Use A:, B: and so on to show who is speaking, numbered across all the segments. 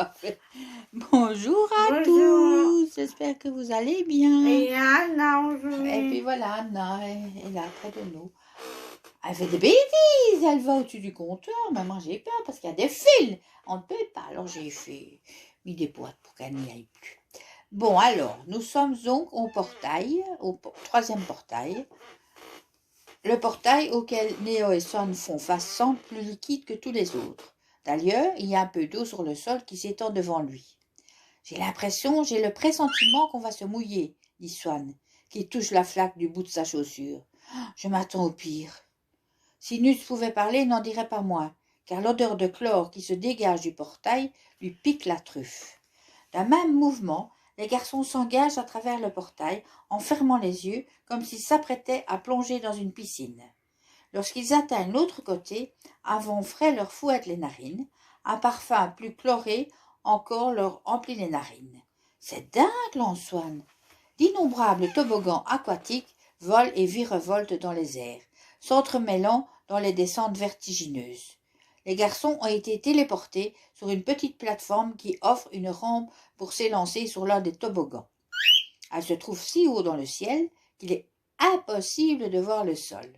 A: parfait. Bonjour à
B: Bonjour.
A: tous, j'espère que vous allez bien.
B: Et Anna
A: Et puis
B: aujourd'hui.
A: voilà, Anna est là près de nous. Elle fait des bêtises, elle va au-dessus du compteur. Maman, j'ai peur parce qu'il y a des fils. On ne peut pas, alors j'ai mis des boîtes pour qu'elle n'y aille plus. Bon, alors, nous sommes donc au portail, au troisième portail. Le portail auquel Néo et Son font face semble plus liquide que tous les autres. D'ailleurs, il y a un peu d'eau sur le sol qui s'étend devant lui. J'ai le pressentiment qu'on va se mouiller, dit Swan, qui touche la flaque du bout de sa chaussure. Je m'attends au pire. Si Nus pouvait parler, il n'en dirait pas moins, car l'odeur de chlore qui se dégage du portail lui pique la truffe. D'un même mouvement, les garçons s'engagent à travers le portail en fermant les yeux comme s'ils s'apprêtaient à plonger dans une piscine. Lorsqu'ils atteignent l'autre côté, un vent frais leur fouette les narines, un parfum plus chloré encore leur emplit les narines. C'est dingue, l'Ansoine. D'innombrables toboggans aquatiques volent et virevoltent dans les airs, s'entremêlant dans les descentes vertigineuses. Les garçons ont été téléportés sur une petite plateforme qui offre une rampe pour s'élancer sur l'un des toboggans. Elle se trouve si haut dans le ciel qu'il est impossible de voir le sol.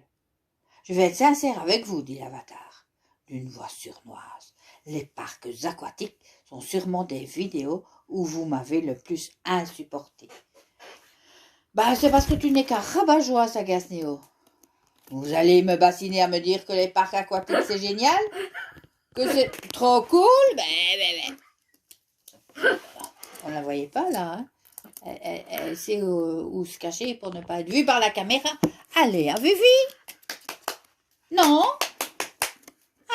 A: Je vais être sincère avec vous, dit l'avatar, d'une voix sournoise. Les parcs aquatiques sont sûrement des vidéos où vous m'avez le plus insupporté. Bah, c'est parce que tu n'es qu'un rabat-joie, s'agace Néo. Vous allez me bassiner à me dire que les parcs aquatiques, c'est génial? Que c'est trop cool? On la voyait pas, là, hein? Elle sait où se cacher pour ne pas être vue par la caméra. Allez, à Vivi? Non?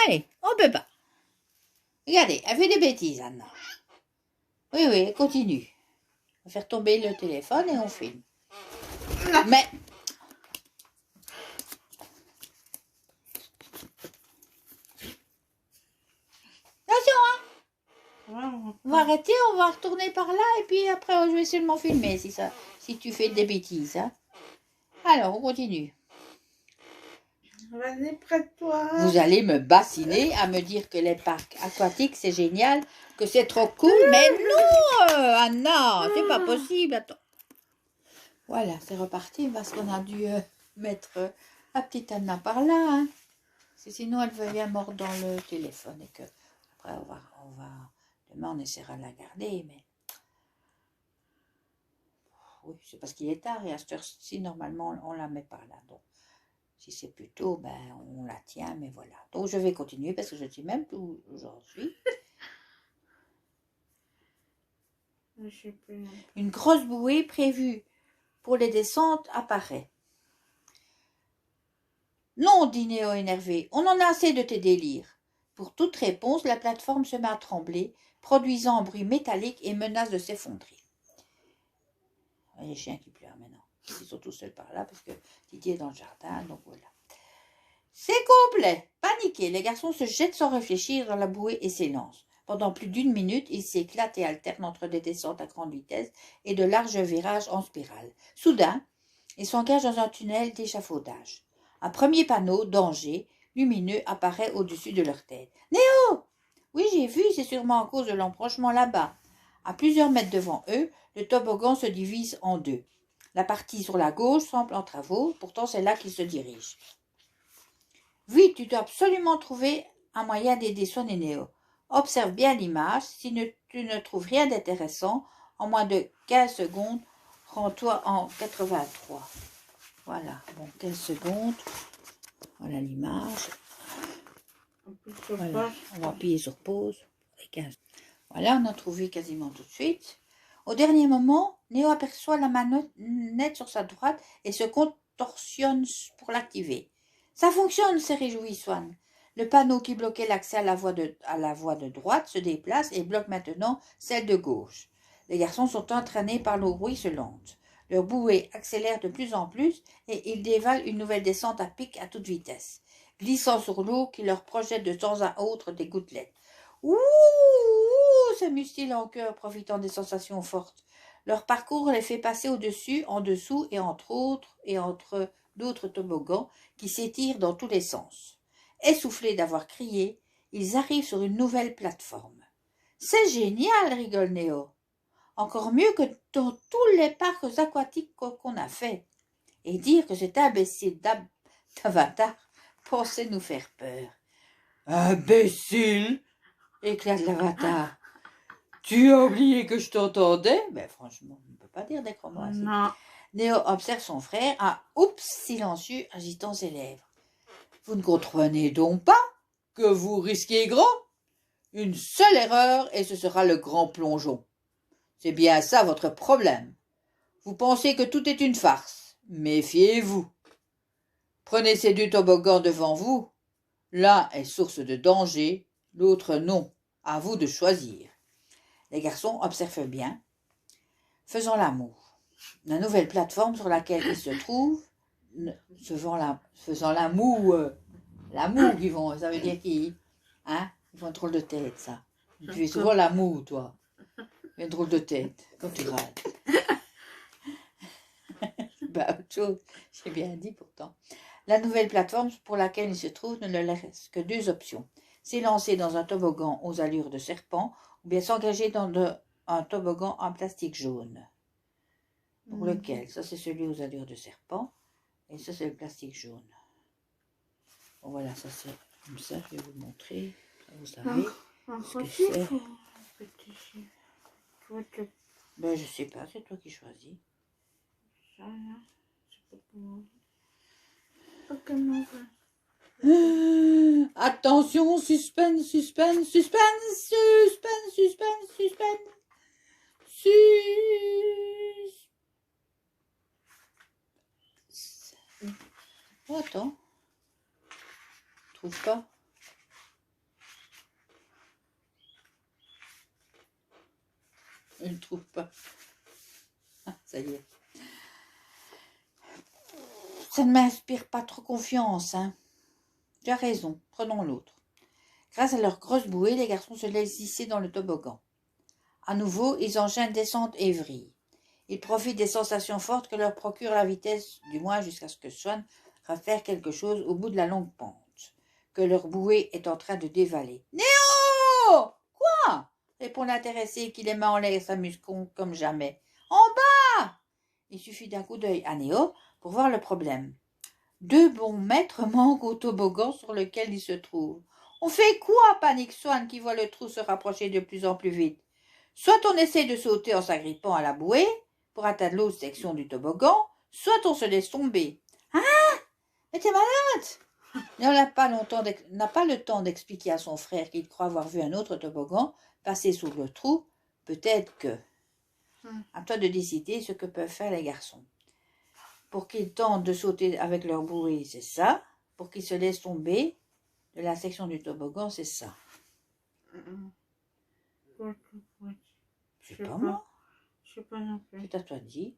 A: Allez, on peut pas. Regardez, elle fait des bêtises, Anna. Oui, elle continue. On va faire tomber le téléphone et on filme. Mais... Attention, hein. On va arrêter, on va retourner par là et puis après, je vais seulement filmer si tu fais des bêtises. Hein. Alors, on continue.
B: Vas-y, prête-toi.
A: Vous allez me bassiner à me dire que les parcs aquatiques, c'est génial, que c'est trop cool. Mais non, Anna, c'est pas possible. Attends. Voilà, c'est reparti parce qu'on a dû mettre la petite Anna par là. Hein. Sinon, elle va bien mordre dans le téléphone et que après, demain, on essaiera de la garder. Mais oui, c'est parce qu'il est tard et à cette heure-ci, normalement, on la met par là. Donc, si c'est plus tôt, ben, on la tient, mais voilà. Donc, je vais continuer parce que je ne sais même plus où j'en suis. Une grosse bouée prévue pour les descentes apparaît. Non, dit Néo énervé, on en a assez de tes délires. Pour toute réponse, la plateforme se met à trembler, produisant un bruit métallique et menace de s'effondrer. Il y a les chiens qui pleurent maintenant. Ils sont tous seuls par là parce que Didier est dans le jardin, donc voilà. C'est complet. Paniqués, les garçons se jettent sans réfléchir dans la bouée et s'élancent. Pendant plus d'une minute, ils s'éclatent et alternent entre des descentes à grande vitesse et de larges virages en spirale. Soudain, ils s'engagent dans un tunnel d'échafaudage. Un premier panneau, danger, lumineux, apparaît au-dessus de leur tête. « Néo !»« Oui, j'ai vu, c'est sûrement à cause de l'embranchement là-bas. » À plusieurs mètres devant eux, le toboggan se divise en deux. La partie sur la gauche semble en travaux, pourtant c'est là qu'ils se dirigent. Vite, tu dois absolument trouver un moyen d'aider Swan et Néo. Observe bien l'image. Si tu ne trouves rien d'intéressant, en moins de 15 secondes, rends-toi en 83. Voilà, bon, 15 secondes. Voilà l'image. Voilà, on va appuyer sur pause. Voilà, on a trouvé quasiment tout de suite. Au dernier moment, Néo aperçoit la manette sur sa droite et se contorsionne pour l'activer. Ça fonctionne, s'est réjoui Swan. Le panneau qui bloquait l'accès à la voie de droite se déplace et bloque maintenant celle de gauche. Les garçons sont entraînés par l'eau ruisselante. Leur bouée accélère de plus en plus et ils dévalent une nouvelle descente à pic à toute vitesse, glissant sur l'eau qui leur projette de temps à autre des gouttelettes. Ouh, s'amuse-t-il en chœur, profitant des sensations fortes. Leur parcours les fait passer au-dessus, en dessous et entre d'autres toboggans qui s'étirent dans tous les sens. Essoufflés d'avoir crié, ils arrivent sur une nouvelle plateforme. C'est génial, rigole Néo. Encore mieux que dans tous les parcs aquatiques qu'on a fait. Et dire que cet imbécile d'Avatar pensait nous faire peur. Imbécile, éclate l'Avatar. Tu as oublié que je t'entendais? Mais franchement, on ne peut pas dire des gros mots ainsi.
B: Non.
A: Néo observe son frère, un oups silencieux agitant ses lèvres. Vous ne comprenez donc pas que vous risquez grand? Une seule erreur et ce sera le grand plongeon. C'est bien ça votre problème. Vous pensez que tout est une farce. Méfiez-vous. Prenez ces deux toboggans devant vous. L'un est source de danger, l'autre non. À vous de choisir. Les garçons observent bien, faisant l'amour. La nouvelle plateforme sur laquelle ils se trouvent, faisant l'amour, qu'ils vont, ça veut dire qu'ils, ils font un drôle de tête, ça. Tu fais souvent l'amour, toi. Une drôle de tête, quand tu râles. Autre chose, j'ai bien dit pourtant. La nouvelle plateforme pour laquelle ils se trouvent ne leur laisse que deux options. S'élancer dans un toboggan aux allures de serpent, ou bien s'engager dans un toboggan en plastique jaune. Pour lequel? Ça, c'est celui aux allures de serpent. Et ça, c'est le plastique jaune. Bon, voilà, ça, c'est comme ça. Je vais vous montrer. Vous savez ce que c'est. Ben, je sais pas. C'est toi qui choisis. Attention, suspense, suspense, suspense, suspense, suspense, suspense. Oh, attends. Trouve pas. Je ne trouve pas. Ah, ça y est. Ça ne m'inspire pas trop confiance, hein. Tu as raison, prenons l'autre. Grâce à leur grosse bouée, les garçons se laissent hisser dans le toboggan. À nouveau, ils enchaînent descente et vrille. Ils profitent des sensations fortes que leur procure la vitesse, du moins jusqu'à ce que Swan fasse faire quelque chose au bout de la longue pente, que leur bouée est en train de dévaler. « Néo !»« Quoi ?» répond l'intéressé qui les mains en l'air s'amuse comme jamais. « En bas !» Il suffit d'un coup d'œil à Néo pour voir le problème. Deux bons maîtres manquent au toboggan sur lequel ils se trouvent. On fait quoi, panique Swan qui voit le trou se rapprocher de plus en plus vite. Soit on essaie de sauter en s'agrippant à la bouée pour atteindre l'autre section du toboggan, soit on se laisse tomber. Ah, mais t'es malade! Il n'a pas le temps d'expliquer à son frère qu'il croit avoir vu un autre toboggan passer sous le trou. Peut-être que. À toi de décider ce que peuvent faire les garçons. Pour qu'ils tentent de sauter avec leur bouée, c'est ça. Pour qu'ils se laissent tomber de la section du toboggan, c'est ça. Je sais pas moi.
B: Je sais pas non plus.
A: C'est à toi de dire.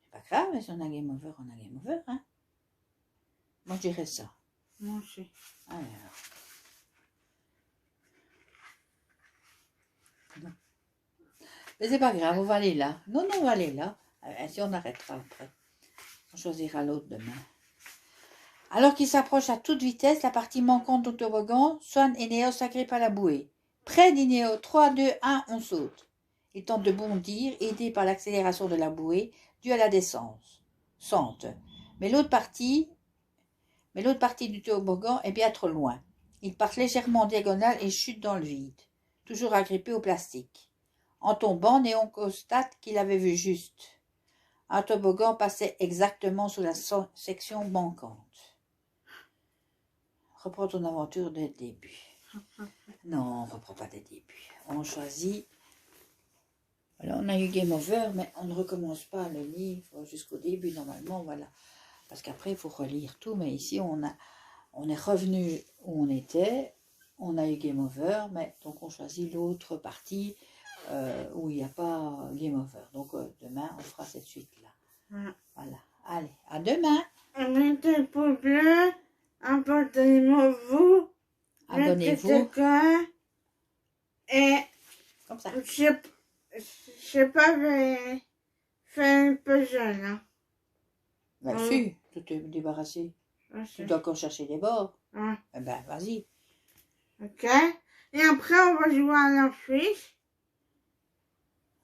A: C'est pas grave, mais si on a game over, on a game over, hein. Moi, je dirais ça.
B: Moi aussi.
A: Alors. Non. Mais c'est pas grave, on va aller là. Non, on va aller là. Ainsi, on arrêtera après. On choisira l'autre demain. Alors qu'ils s'approchent à toute vitesse, la partie manquante du toboggan, Swan et Néo s'agrippent à la bouée. Prêt, dit Néo. 3, 2, 1, on saute. Ils tentent de bondir, aidés par l'accélération de la bouée, due à la descente. Mais l'autre partie du toboggan est bien trop loin. Ils partent légèrement en diagonale et chutent dans le vide, toujours agrippés au plastique. En tombant, Néo constate qu'il avait vu juste. Un toboggan passait exactement sous la section manquante. Reprends ton aventure dès le début. Non, on ne reprend pas dès le début. On choisit. Alors, on a eu Game Over, mais on ne recommence pas le livre jusqu'au début, normalement, voilà. Parce qu'après, il faut relire tout, mais ici, on est revenu où on était, on a eu Game Over, mais donc on choisit l'autre partie où il n'y a pas Game Over. Donc, demain, on fera cette suite-là. Voilà. Allez, à demain.
B: Mettez le pouce bleu, abonnez-vous.
A: Abonnez-vous.
B: Et
A: Comme ça.
B: je sais pas, mais fais un peu jeune. Hein.
A: Ben, si, tu t'es débarrassé. Tu dois encore chercher les bords.
B: Ouais.
A: Eh ben, vas-y.
B: Ok. Et après, on va jouer à l'enfiche.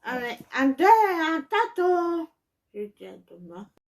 B: Avec un tato. Je dis à demain.